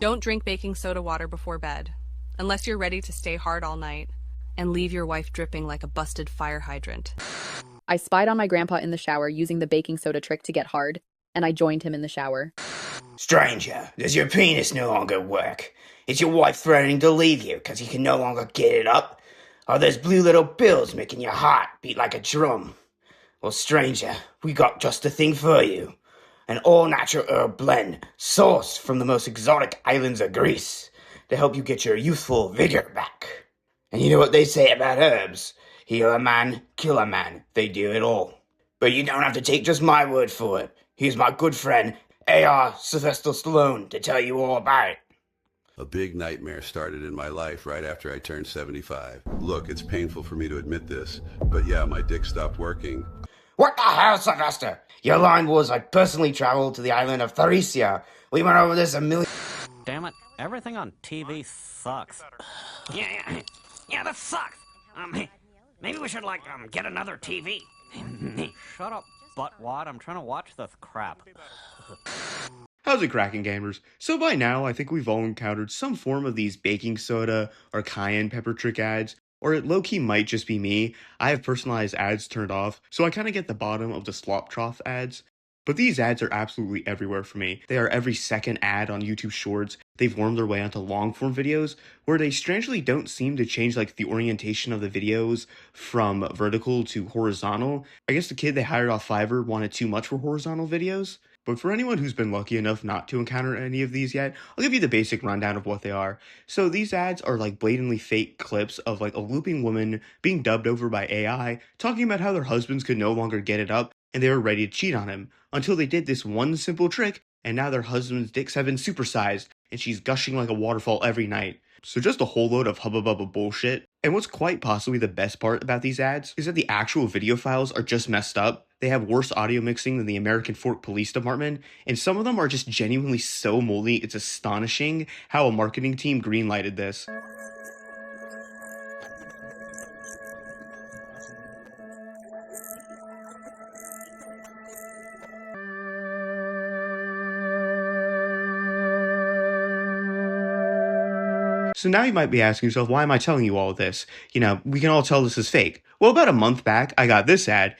Don't drink baking soda water before bed, unless you're ready to stay hard all night and leave your wife dripping like a busted fire hydrant. I spied on my grandpa in the shower using the baking soda trick to get hard, and I joined him in the shower. Stranger, does your penis no longer work? Is your wife threatening to leave you because you can no longer get it up? Are those blue little pills making your heart beat like a drum? Well, stranger, we got just the thing for you. An all-natural herb blend sourced from the most exotic islands of Greece to help you get your youthful vigor back. And you know what they say about herbs? Heal a man, kill a man. They do it all. But you don't have to take just my word for it. Here's my good friend, A.R. Sylvester Stallone, to tell you all about it. A big nightmare started in my life right after I turned 75. Look, it's painful for me to admit this, but yeah, my dick stopped working. What the hell, Sylvester? Your line was I personally traveled to the island of Theresia. We went over this a million... Damn it, everything on TV sucks. Yeah, that sucks. Maybe we should, get another TV. Shut up, buttwad. I'm trying to watch this crap. How's it cracking, gamers? So by now, I think we've all encountered some form of these baking soda or cayenne pepper trick ads, or it low-key might just be me. I have personalized ads turned off, so I kind of get the bottom of the slop trough ads. But these ads are absolutely everywhere for me. They are every second ad on YouTube Shorts. They've wormed their way onto long-form videos, where they strangely don't seem to change the orientation of the videos from vertical to horizontal. I guess the kid they hired off Fiverr wanted too much for horizontal videos. But for anyone who's been lucky enough not to encounter any of these yet, I'll give you the basic rundown of what they are. So these ads are blatantly fake clips of a looping woman being dubbed over by AI, talking about how their husbands could no longer get it up and they were ready to cheat on him, until they did this one simple trick, and now their husband's dicks have been supersized, and she's gushing like a waterfall every night. So just a whole load of hubba bubba bullshit. And what's quite possibly the best part about these ads is that the actual video files are just messed up. They have worse audio mixing than the American Fork Police Department, and some of them are just genuinely so moldy, it's astonishing how a marketing team greenlighted this. So now you might be asking yourself, why am I telling you all of this? We can all tell this is fake. Well, about a month back, I got this ad.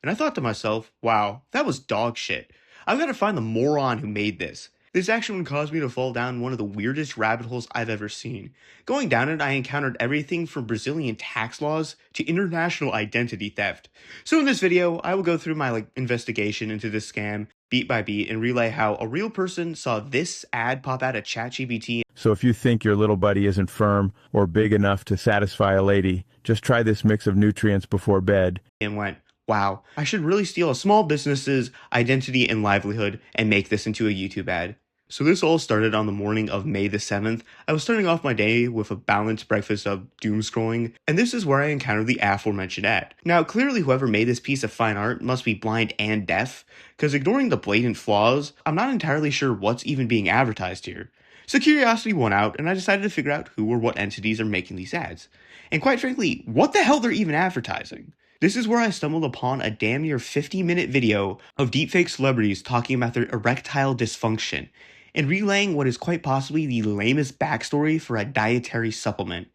And I thought to myself, wow, that was dog shit. I've got to find the moron who made this. This action caused me to fall down one of the weirdest rabbit holes I've ever seen. Going down it, I encountered everything from Brazilian tax laws to international identity theft. So in this video, I will go through my investigation into this scam beat by beat and relay how a real person saw this ad pop out of ChatGPT. So if you think your little buddy isn't firm or big enough to satisfy a lady, just try this mix of nutrients before bed. And went, wow, I should really steal a small business's identity and livelihood and make this into a YouTube ad. So this all started on the morning of May the 7th. I was starting off my day with a balanced breakfast of doom scrolling, and this is where I encountered the aforementioned ad. Now, clearly whoever made this piece of fine art must be blind and deaf, because ignoring the blatant flaws, I'm not entirely sure what's even being advertised here. So curiosity won out, and I decided to figure out who or what entities are making these ads. And quite frankly, what the hell they're even advertising. This is where I stumbled upon a damn near 50-minute video of deepfake celebrities talking about their erectile dysfunction, and relaying what is quite possibly the lamest backstory for a dietary supplement.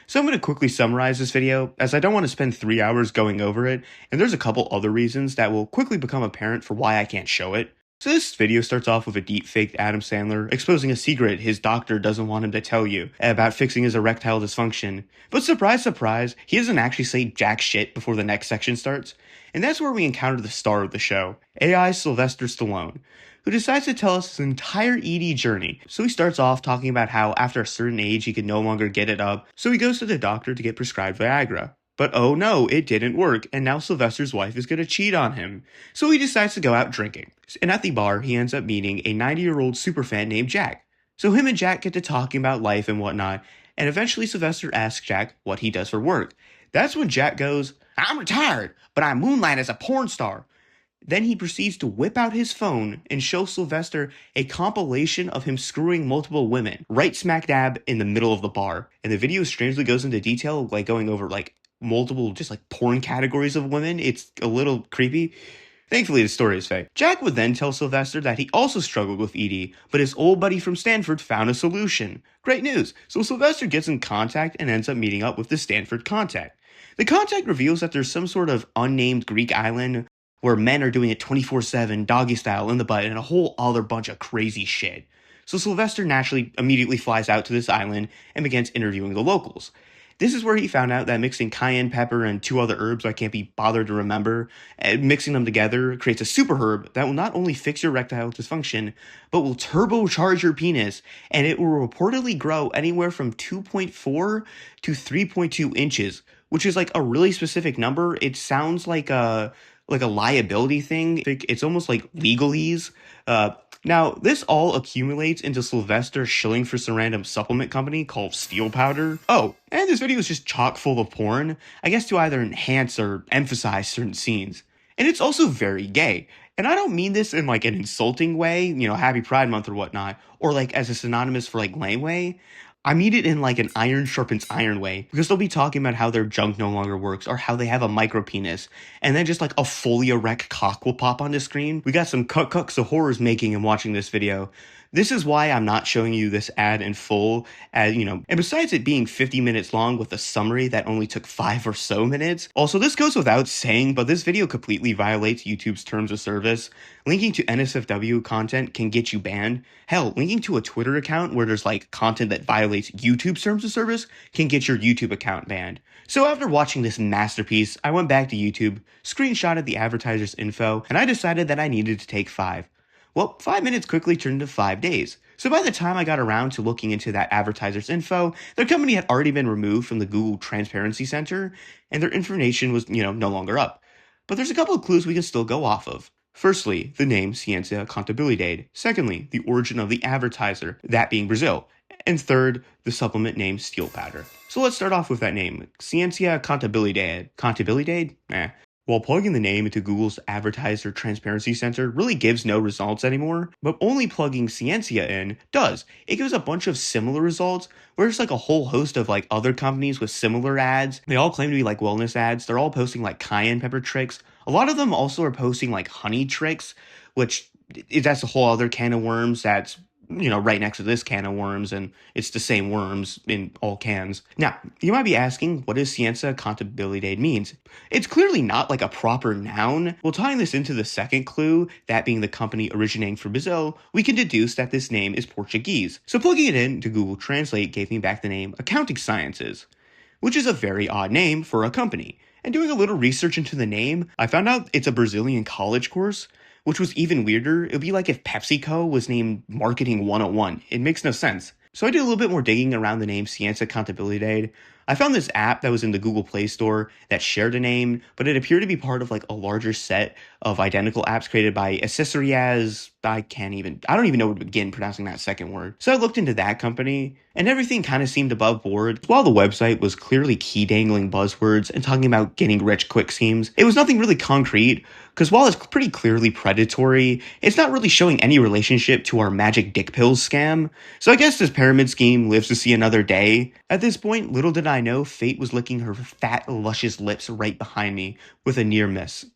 So I'm going to quickly summarize this video, as I don't want to spend 3 hours going over it, and there's a couple other reasons that will quickly become apparent for why I can't show it. So this video starts off with a deep-faked Adam Sandler exposing a secret his doctor doesn't want him to tell you about fixing his erectile dysfunction. But surprise, surprise, he doesn't actually say jack shit before the next section starts. And that's where we encounter the star of the show, AI Sylvester Stallone, who decides to tell us his entire ED journey. So he starts off talking about how after a certain age he could no longer get it up, so he goes to the doctor to get prescribed Viagra. But oh no, it didn't work, and now Sylvester's wife is going to cheat on him. So he decides to go out drinking. And at the bar, he ends up meeting a 90-year-old superfan named Jack. So him and Jack get to talking about life and whatnot, and eventually Sylvester asks Jack what he does for work. That's when Jack goes, "I'm retired, but I moonlight as a porn star." Then he proceeds to whip out his phone and show Sylvester a compilation of him screwing multiple women, right smack dab in the middle of the bar. And the video strangely goes into detail, going over multiple porn categories of women. It's a little creepy. Thankfully, the story is fake. Jack would then tell Sylvester that he also struggled with ED, but his old buddy from Stanford found a solution. Great news! So Sylvester gets in contact and ends up meeting up with the Stanford contact. The contact reveals that there's some sort of unnamed Greek island where men are doing it 24/7, doggy style, in the butt, and a whole other bunch of crazy shit. So Sylvester naturally immediately flies out to this island and begins interviewing the locals. This is where he found out that mixing cayenne pepper and 2 other herbs I can't be bothered to remember, and mixing them together creates a super herb that will not only fix your erectile dysfunction, but will turbocharge your penis, and it will reportedly grow anywhere from 2.4 to 3.2 inches, which is like a really specific number. It sounds like a liability thing. It's almost like legalese. Now, this all accumulates into Sylvester shilling for some random supplement company called Steel Powder. Oh, and this video is just chock full of porn, I guess to either enhance or emphasize certain scenes. And it's also very gay. And I don't mean this in like an insulting way, happy Pride Month or whatnot, or like as a synonymous for like lame way. I mean it in like an iron sharpens iron way, because they'll be talking about how their junk no longer works or how they have a micro penis, and then just like a fully erect cock will pop on the screen. We got some cucks of horrors making and watching this video. This is why I'm not showing you this ad in full, and besides it being 50 minutes long with a summary that only took 5 or so minutes. Also, this goes without saying, but this video completely violates YouTube's terms of service. Linking to NSFW content can get you banned. Hell, linking to a Twitter account where there's like content that violates YouTube's terms of service can get your YouTube account banned. So after watching this masterpiece, I went back to YouTube, screenshotted the advertiser's info, and I decided that I needed to take 5. Well, 5 minutes quickly turned into 5 days. So by the time I got around to looking into that advertiser's info, their company had already been removed from the Google Transparency Center, and their information was, no longer up. But there's a couple of clues we can still go off of. Firstly, the name Ciência Contabilidade. Secondly, the origin of the advertiser, that being Brazil. And third, the supplement name Steel Powder. So let's start off with that name, Ciência Contabilidade. Contabilidade? While plugging the name into Google's Advertiser Transparency Center really gives no results anymore, but only plugging Ciencia in does. It gives a bunch of similar results, where it's like a whole host of like other companies with similar ads. They all claim to be like wellness ads. They're all posting like cayenne pepper tricks. A lot of them also are posting like honey tricks, which that's a whole other can of worms that's right next to this can of worms, and it's the same worms in all cans. Now, you might be asking, what does Ciência Contabilidade means? It's clearly not like a proper noun. Well, tying this into the second clue, that being the company originating from Brazil, we can deduce that this name is Portuguese. So plugging it in to Google Translate gave me back the name Accounting Sciences, which is a very odd name for a company. And doing a little research into the name, I found out it's a Brazilian college course, which was even weirder. It would be like if PepsiCo was named Marketing 101. It makes no sense. So I did a little bit more digging around the name Ciência Contabilidade. I found this app that was in the Google Play Store that shared a name, but it appeared to be part of like a larger set of identical apps created by Accessorias. I don't even know where to begin pronouncing that second word. So I looked into that company, and everything kind of seemed above board. While the website was clearly key dangling buzzwords and talking about getting rich quick schemes, it was nothing really concrete, because while it's pretty clearly predatory, it's not really showing any relationship to our magic dick pills scam. So I guess this pyramid scheme lives to see another day. At this point, little did I know fate was licking her fat, luscious lips right behind me with a near miss.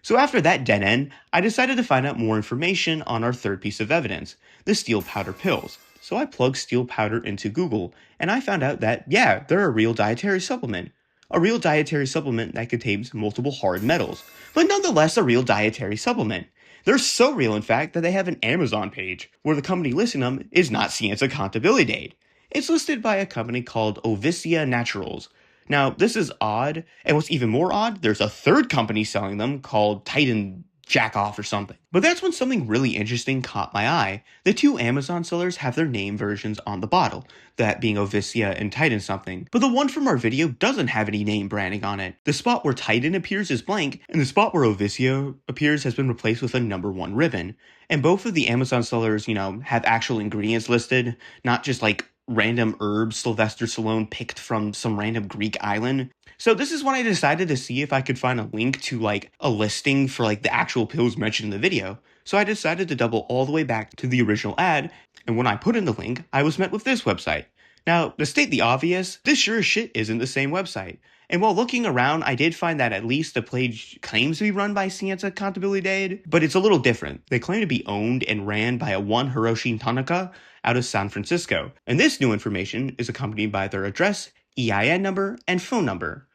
So after that dead end, I decided to find out more information on our third piece of evidence, the steel powder pills. So I plugged steel powder into Google, and I found out that, yeah, they're a real dietary supplement. A real dietary supplement that contains multiple hard metals, but nonetheless a real dietary supplement. They're so real, in fact, that they have an Amazon page, where the company listing them is not Ciência Contabilidade. It's listed by a company called Ovicia Naturals. Now, this is odd, and what's even more odd, there's a third company selling them called Titan Jackoff or something. But that's when something really interesting caught my eye. The two Amazon sellers have their name versions on the bottle, that being Ovicia and Titan something. But the one from our video doesn't have any name branding on it. The spot where Titan appears is blank, and the spot where Ovicia appears has been replaced with a number 1 ribbon. And both of the Amazon sellers, have actual ingredients listed, not just like random herbs Sylvester Stallone picked from some random Greek island. So this is when I decided to see if I could find a link to like a listing for like the actual pills mentioned in the video. So I decided to double all the way back to the original ad, and when I put in the link, I was met with this website. Now, to state the obvious, this sure as shit isn't the same website. And while looking around, I did find that at least the page claims to be run by Cienza Contabilidade, but it's a little different. They claim to be owned and ran by a one Hiroshi Tanaka out of San Francisco. And this new information is accompanied by their address, EIN number, and phone number.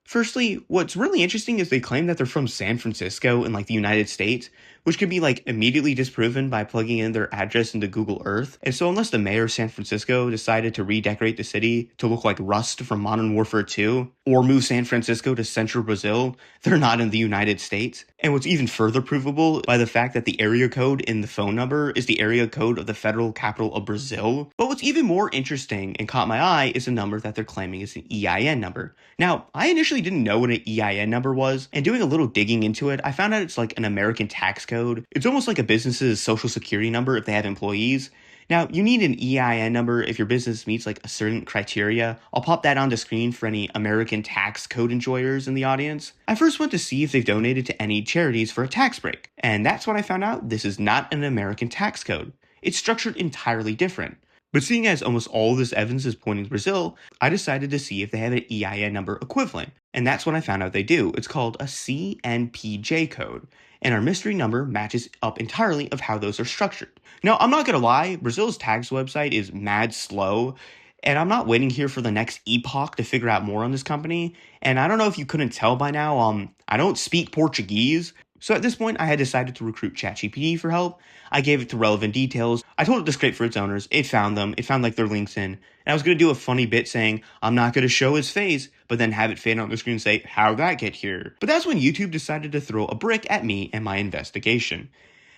Firstly, what's really interesting is they claim that they're from San Francisco in like the United States, which could be like immediately disproven by plugging in their address into Google Earth. And so unless the mayor of San Francisco decided to redecorate the city to look like Rust from Modern Warfare 2, or move San Francisco to central Brazil, they're not in the United States. And what's even further provable by the fact that the area code in the phone number is the area code of the federal capital of Brazil. But what's even more interesting and caught my eye is the number that they're claiming is an EIN number. Now, I initially didn't know what an EIN number was, and doing a little digging into it, I found out it's like an American tax code. It's almost like a business's social security number if they have employees. Now, you need an EIN number if your business meets like a certain criteria. I'll pop that on the screen for any American tax code enjoyers in the audience. I first went to see if they've donated to any charities for a tax break, and that's when I found out this is not an American tax code. It's structured entirely different. But seeing as almost all of this evidence is pointing to Brazil, I decided to see if they have an EIN number equivalent. And that's when I found out they do. It's called a CNPJ code. And our mystery number matches up entirely of how those are structured. Now, I'm not gonna lie, Brazil's tax website is mad slow, and I'm not waiting here for the next epoch to figure out more on this company. And I don't know if you couldn't tell by now, I don't speak Portuguese. So at this point, I had decided to recruit ChatGPT for help. I gave it the relevant details. I told it to scrape for its owners. It found them. It found like their links in. And I was going to do a funny bit saying, I'm not going to show his face, but then have it fade on the screen and say, how'd that get here? But that's when YouTube decided to throw a brick at me and my investigation.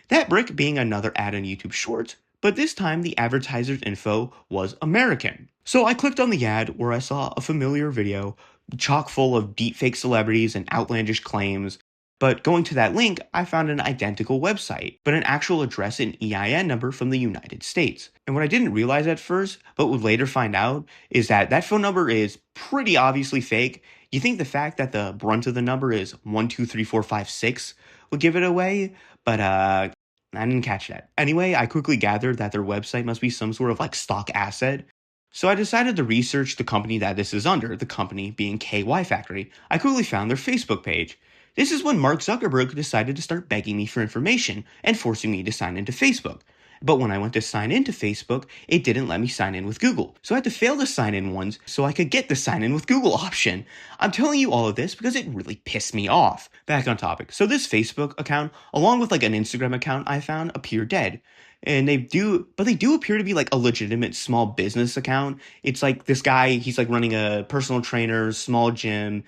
That brick being another ad on YouTube Shorts, but this time the advertiser's info was American. So I clicked on the ad where I saw a familiar video chock full of deepfake celebrities and outlandish claims. But going to that link, I found an identical website, but an actual address and EIN number from the United States. And what I didn't realize at first, but would later find out, is that that phone number is pretty obviously fake. You think the fact that the brunt of the number is 123456 would give it away, but I didn't catch that. Anyway, I quickly gathered that their website must be some sort of like stock asset. So I decided to research the company that this is under, the company being KY Factory. I quickly found their Facebook page. This is when Mark Zuckerberg decided to start begging me for information and forcing me to sign into Facebook. But when I went to sign into Facebook, it didn't let me sign in with Google. So I had to fail the sign in once so I could get the sign in with Google option. I'm telling you all of this because it really pissed me off. Back on topic. So this Facebook account, along with like an Instagram account I found, appear dead. And they do appear to be like a legitimate small business account. It's like this guy, he's like running a personal trainer, small gym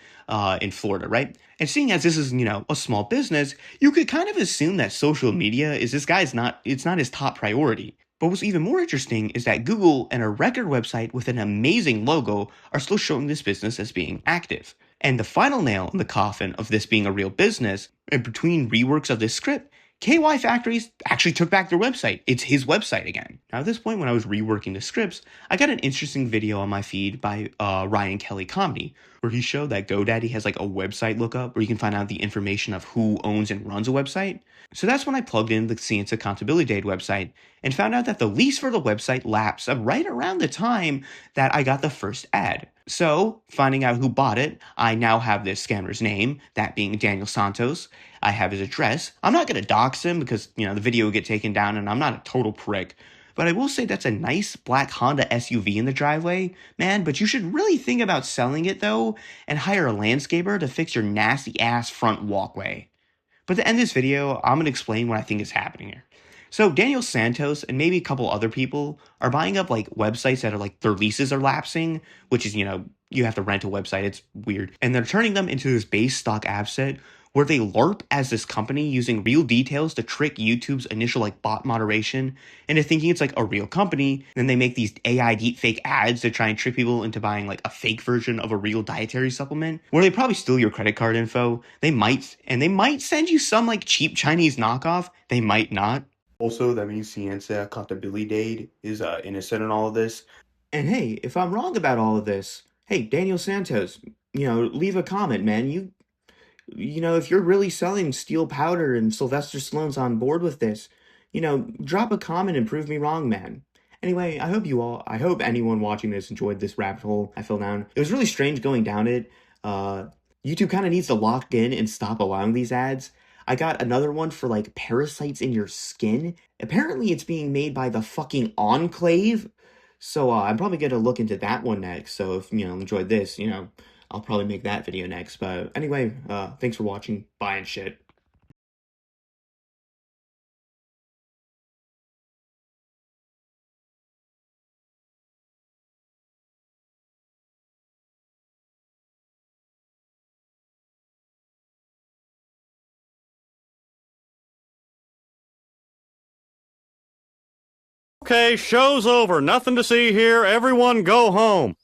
in Florida, right? And seeing as this is, a small business, you could kind of assume that social media is it's not his top priority. But what's even more interesting is that Google and a record website with an amazing logo are still showing this business as being active. And the final nail in the coffin of this being a real business, and between reworks of this script, KY Factories actually took back their website. It's his website again. Now at this point, when I was reworking the scripts, I got an interesting video on my feed by Ryan Kelly Comedy, where he showed that GoDaddy has like a website lookup where you can find out the information of who owns and runs a website. So that's when I plugged in the Cienza Contabilidade website and found out that the lease for the website lapsed right around the time that I got the first ad. So, finding out who bought it, I now have this scammer's name, that being Daniel Santos. I have his address. I'm not going to dox him because, the video will get taken down and I'm not a total prick. But I will say that's a nice black Honda SUV in the driveway, man, but you should really think about selling it though and hire a landscaper to fix your nasty ass front walkway. But to end this video, I'm going to explain what I think is happening here. So Daniel Santos and maybe a couple other people are buying up like websites that are like their leases are lapsing, which is, you have to rent a website. It's weird. And they're turning them into this base stock asset where they LARP as this company using real details to trick YouTube's initial like bot moderation into thinking it's like a real company. Then they make these AI deepfake ads to try and trick people into buying like a fake version of a real dietary supplement where they probably steal your credit card info. They might send you some like cheap Chinese knockoff. They might not. Also, that means Cienza Contabilidade is innocent in all of this. And hey, if I'm wrong about all of this, hey, Daniel Santos, leave a comment, man. If you're really selling steel powder and Sylvester Stallone's on board with this, drop a comment and prove me wrong, man. Anyway, I hope anyone watching this enjoyed this rabbit hole I fell down. It was really strange going down it. YouTube kind of needs to lock in and stop allowing these ads. I got another one for like parasites in your skin. Apparently, it's being made by the fucking Enclave. So I'm probably gonna look into that one next. So if enjoyed this, I'll probably make that video next. But anyway, thanks for watching. Bye and shit. Okay, show's over. Nothing to see here. Everyone go home.